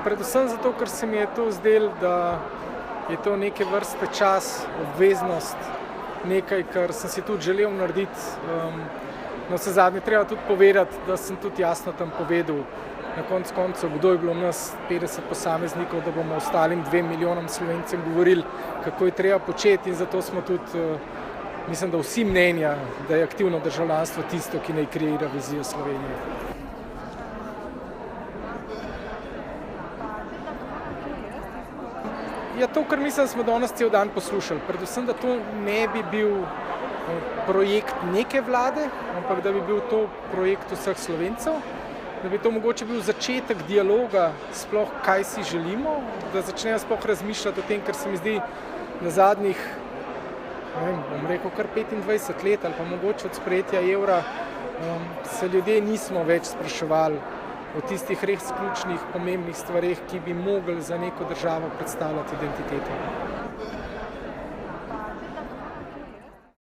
Predvsem zato, ker se mi je to zdelo, da je to neke vrste čas, obveznost, nekaj, kar sem si tudi želel narediti. No, vse zadnje treba tudi povedati, da sem tudi jasno tam povedal na koncu, kdo je bilo nas 50 posameznikov, da bomo ostalim 2 milijonom Slovencem govorili, kako je treba početi, in zato smo tudi, mislim, da vsi mnenja, da je aktivno državljanstvo tisto, ki naj kreira vizijo Slovenije. Ja, to, kar mislim, smo danes cel dan poslušali. Predvsem, da to ne bi bil projekt neke vlade, ampak da bi bil to projekt vseh Slovencev, da bi to mogoče bil začetek dialoga, sploh kaj si želimo, da začnejo sploh razmišljati o tem, ker se mi zdi na zadnjih, bom rekel, kar 25 let ali pa mogoče od sprejetja evra, se ljudje nismo več spraševali o tistih res ključnih, pomembnih stvareh, ki bi mogli za neko državo predstavljati identiteto.